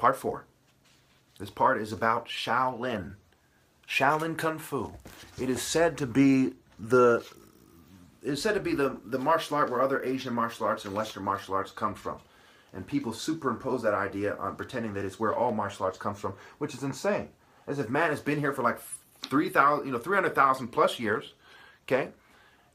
Part 4. This part is about Shaolin. Shaolin Kung Fu. It is said to be the martial art where other Asian martial arts and Western martial arts come from. And people superimpose that idea on pretending that it's where all martial arts comes from, which is insane. As if man has been here for like 300,000 plus years, okay?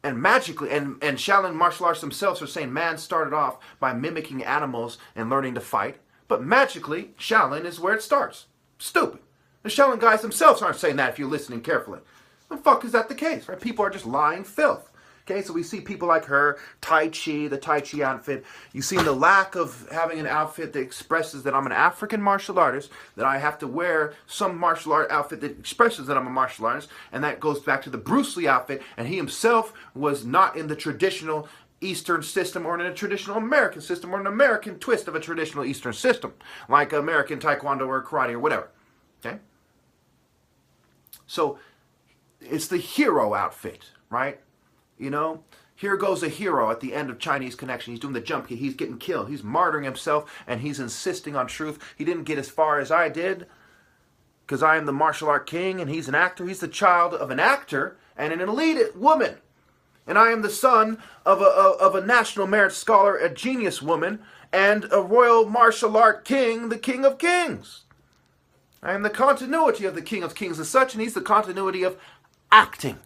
And magically, and Shaolin martial arts themselves are saying man started off by mimicking animals and learning to fight, but magically, Shaolin is where it starts. Stupid. The Shaolin guys themselves aren't saying that if you're listening carefully. The fuck is that the case, right? People are just lying filth. Okay, so we see people like her, Tai Chi, the Tai Chi outfit. You see the lack of having an outfit that expresses that I'm an African martial artist, that I have to wear some martial art outfit that expresses that I'm a martial artist, and that goes back to the Bruce Lee outfit, and he himself was not in the traditional Eastern system or in a traditional American system or an American twist of a traditional Eastern system, like American Taekwondo or karate or whatever. Okay? So, it's the hero outfit, right? You know, here goes a hero at the end of Chinese Connection. He's doing the jump. He's getting killed. He's martyring himself, and he's insisting on truth. He didn't get as far as I did, because I am the martial art king, and he's an actor. He's the child of an actor and an elite woman. And I am the son of a national merit scholar, a genius woman, and a royal martial art king, the king of kings. I am the continuity of the king of kings and such, and he's the continuity of acting.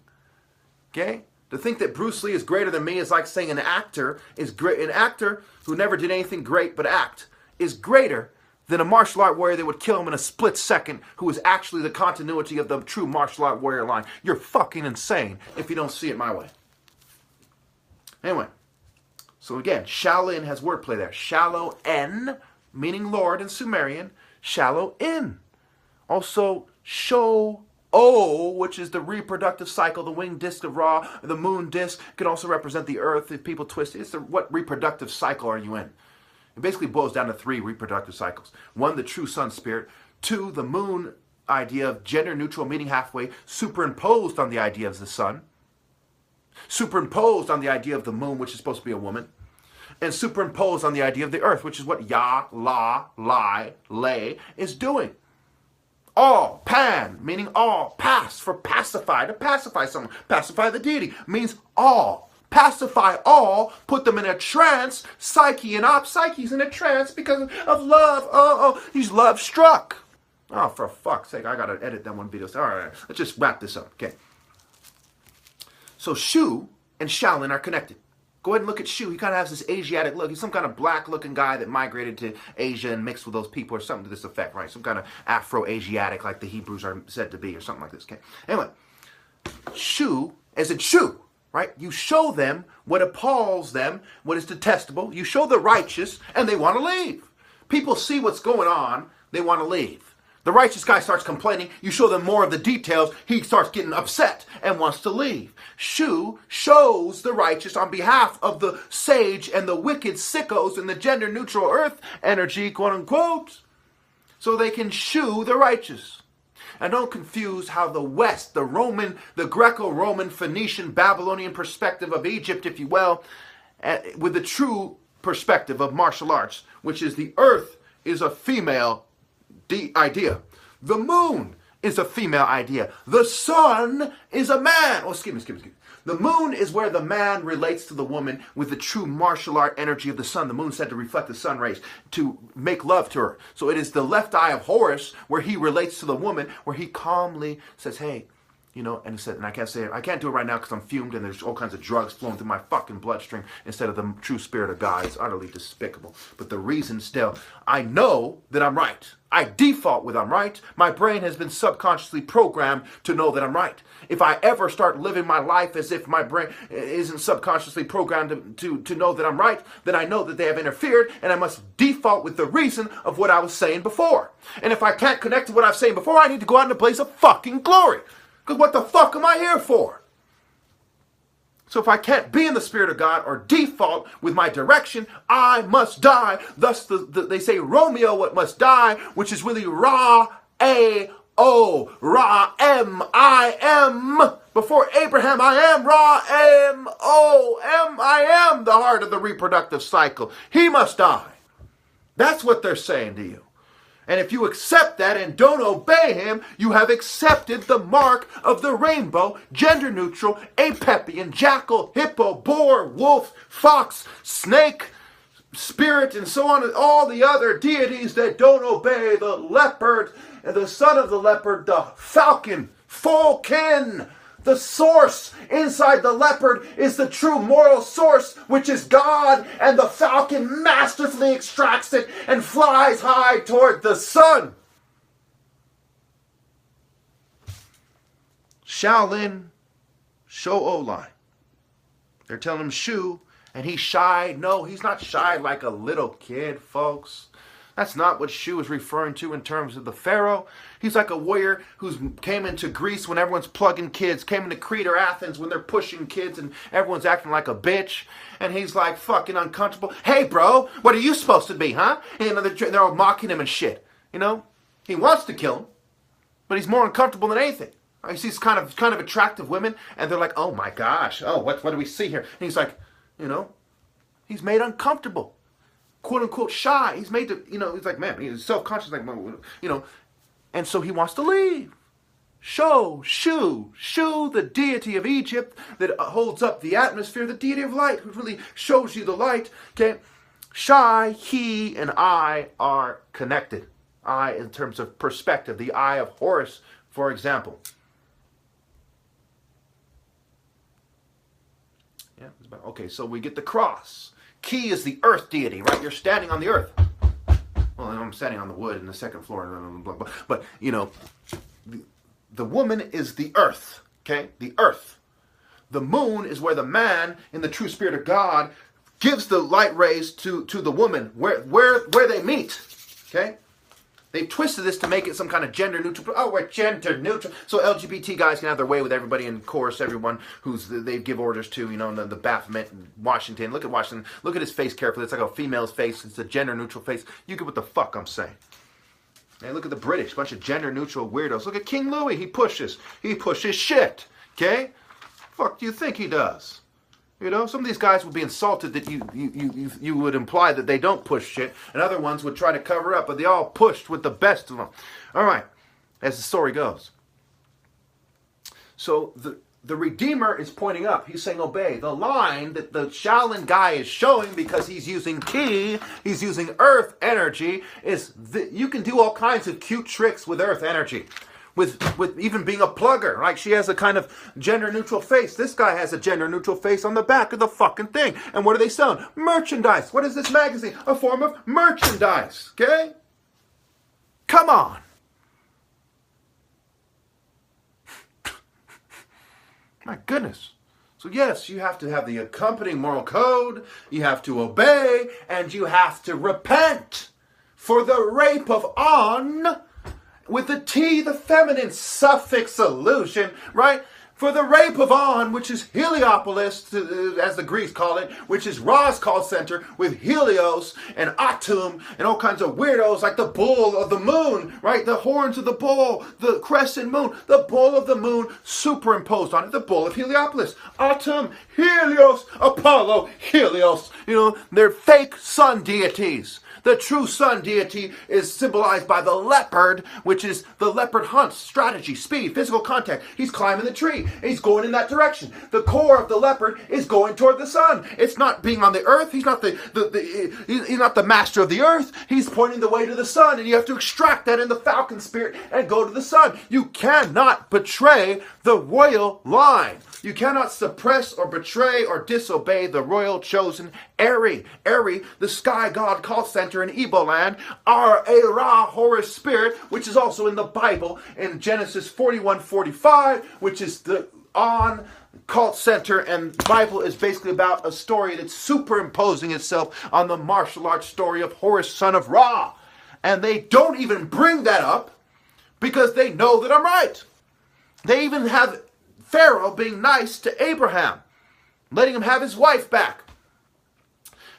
Okay? To think that Bruce Lee is greater than me is like saying an actor is great. An actor who never did anything great but act is greater than a martial art warrior that would kill him in a split second, who is actually the continuity of the true martial art warrior line. You're fucking insane if you don't see it my way. Anyway, so again, Shaolin has wordplay there. Shallow N, meaning Lord in Sumerian. Shallow In. Also, Shou-O, which is the reproductive cycle, the winged disc of Ra, the moon disc, can also represent the earth if people twist it. What reproductive cycle are you in? It basically boils down to 3 reproductive cycles. 1, the true sun spirit. 2, the moon idea of gender neutral, meeting halfway, superimposed on the idea of the sun. Superimposed on the idea of the moon, which is supposed to be a woman. And superimposed on the idea of the earth, which is what Ya, La, Lai, Lay is doing. All, pan, meaning all, pass, for pacify, to pacify someone. Pacify the deity means all. Pacify all, put them in a trance. Psyche and psyche's in a trance because of love. He's love struck. Oh, for fuck's sake, I gotta edit that one video. All right, let's just wrap this up, okay? So Shu and Shaolin are connected. Go ahead and look at Shu. He kind of has this Asiatic look. He's some kind of black-looking guy that migrated to Asia and mixed with those people or something to this effect, right? Some kind of Afro-Asiatic like the Hebrews are said to be or something like this, okay? Anyway, Shu, as in Shu, right? You show them what appalls them, what is detestable. You show the righteous, and they want to leave. People see what's going on. They want to leave. The righteous guy starts complaining. You show them more of the details. He starts getting upset and wants to leave. Shu shows the righteous on behalf of the sage and the wicked sickos in the gender-neutral earth energy, quote-unquote, so they can shoo the righteous. And don't confuse how the West, the Roman, the Greco-Roman, Phoenician, Babylonian perspective of Egypt, if you will, with the true perspective of martial arts, which is the earth is a female idea. The moon is a female idea. The sun is a man. Oh, excuse me. The moon is where the man relates to the woman with the true martial art energy of the sun. The moon is said to reflect the sun rays, to make love to her. So it is the left eye of Horus where he relates to the woman, where he calmly says, hey, you know, and he said, and I can't say it, I can't do it right now because I'm fumed and there's all kinds of drugs flowing through my fucking bloodstream instead of the true spirit of God. It's utterly despicable. But the reason still, I know that I'm right. I default with I'm right. My brain has been subconsciously programmed to know that I'm right. If I ever start living my life as if my brain isn't subconsciously programmed to know that I'm right, then I know that they have interfered and I must default with the reason of what I was saying before. And if I can't connect to what I was saying before, I need to go out in a blaze of fucking glory. Because what the fuck am I here for? So if I can't be in the Spirit of God or default with my direction, I must die. Thus, they say Romeo what must die, which is really Ra-A-O. Ra-M, I am. Before Abraham, I am. Ra-M-O-M, I am the heart of the reproductive cycle. He must die. That's what they're saying to you. And if you accept that and don't obey him, you have accepted the mark of the rainbow, gender neutral, apepian, jackal, hippo, boar, wolf, fox, snake, spirit, and so on, and all the other deities that don't obey the leopard, and the son of the leopard, the falcon, falcon. The source inside the leopard is the true moral source, which is God, and the falcon masterfully extracts it and flies high toward the sun. Shaolin Shou-Olai. They're telling him Shu, and he's shy. No, he's not shy like a little kid, folks. That's not what Shu is referring to in terms of the Pharaoh. He's like a warrior who came into Greece when everyone's plugging kids, came into Crete or Athens when they're pushing kids and everyone's acting like a bitch. And he's like fucking uncomfortable. Hey, bro, what are you supposed to be, huh? And they're all mocking him and shit. You know? He wants to kill him, but he's more uncomfortable than anything. He sees kind of attractive women, and they're like, oh my gosh, oh, what do we see here? And he's like, you know, he's made uncomfortable. Quote unquote shy. He's made to, you know, he's like, man, he's self-conscious, like, you know, and so he wants to leave. Shu, the deity of Egypt that holds up the atmosphere, the deity of light, who really shows you the light. Okay, Shy, he, and I are connected. I, in terms of perspective, the eye of Horus, for example. Yeah, okay, so we get the cross. Ki is the earth deity, right? You're standing on the earth. Well, I'm standing on the wood in the second floor, blah, blah, blah. But, you know, the woman is the earth, okay? The earth. The moon is where the man, in the true spirit of God, gives the light rays to the woman, where they meet, okay? They twisted this to make it some kind of gender neutral. Oh, we're gender neutral. So LGBT guys can have their way with everybody, and of course, everyone who's they give orders to, you know, the Baphomet in Washington. Look at Washington. Look at his face carefully. It's like a female's face. It's a gender neutral face. You get what the fuck I'm saying. And look at the British. Bunch of gender neutral weirdos. Look at King Louis. He pushes shit. Okay? Fuck do you think he does? You know, some of these guys would be insulted that you would imply that they don't push shit, and other ones would try to cover up, but they all pushed with the best of them. All right, as the story goes. So the Redeemer is pointing up. He's saying, obey. The line that the Shaolin guy is showing, because he's using Ki, he's using earth energy, is that you can do all kinds of cute tricks with earth energy. With even being a plugger. Like, she has a kind of gender-neutral face. This guy has a gender-neutral face on the back of the fucking thing. And what are they selling? Merchandise. What is this magazine? A form of merchandise. Okay? Come on. My goodness. So yes, you have to have the accompanying moral code. You have to obey. And you have to repent for the rape of On, with the T, the feminine suffix solution, right? For the rape of On, which is Heliopolis, as the Greeks call it, which is Ra's call center, with Helios and Atum and all kinds of weirdos like the bull of the moon, right? The horns of the bull, the crescent moon, the bull of the moon superimposed on it, the bull of Heliopolis. Atum, Helios, Apollo, Helios. You know, they're fake sun deities. The true sun deity is symbolized by the leopard, which is the leopard hunts, strategy, speed, physical contact. He's climbing the tree. He's going in that direction. The core of the leopard is going toward the sun. It's not being on the earth. He's not he's not the master of the earth. He's pointing the way to the sun, and you have to extract that in the falcon spirit and go to the sun. You cannot betray the royal line. You cannot suppress or betray or disobey the royal chosen Eri. Eri, the sky god call center in Igbo land, are a Ra Horus spirit, which is also in the Bible in Genesis 41:45, which is the On cult center, and the Bible is basically about a story that's superimposing itself on the martial arts story of Horus, son of Ra. And they don't even bring that up because they know that I'm right. They even have Pharaoh being nice to Abraham, letting him have his wife back.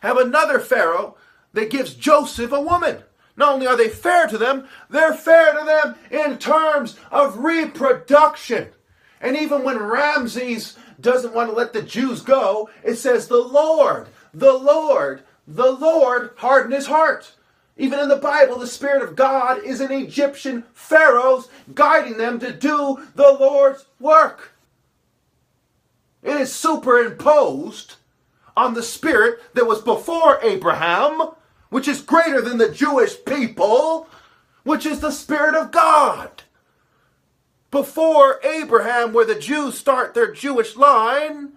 Have another Pharaoh that gives Joseph a woman. Not only are they fair to them, they're fair to them in terms of reproduction. And even when Ramses doesn't want to let the Jews go, it says the Lord hardened his heart. Even in the Bible, the Spirit of God is in Egyptian pharaohs, guiding them to do the Lord's work. It is superimposed on the Spirit that was before Abraham, which is greater than the Jewish people, which is the Spirit of God. Before Abraham, where the Jews start their Jewish line,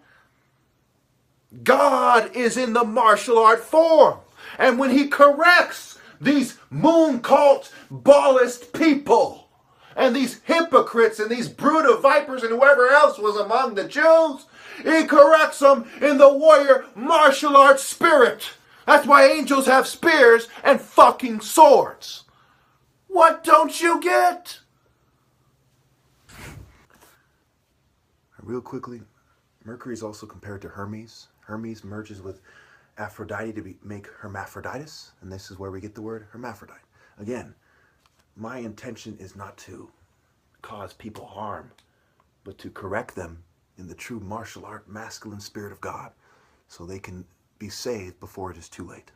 God is in the martial art form. And when he corrects these moon cult, Baalist people, and these hypocrites, and these brood of vipers, and whoever else was among the Jews, he corrects them in the warrior martial arts spirit. That's why angels have spears and fucking swords. What don't you get? Real quickly, Mercury is also compared to Hermes. Hermes merges with Aphrodite to make Hermaphroditus, and this is where we get the word hermaphrodite. Again, my intention is not to cause people harm, but to correct them in the true martial art masculine spirit of God, so they can be saved before it is too late.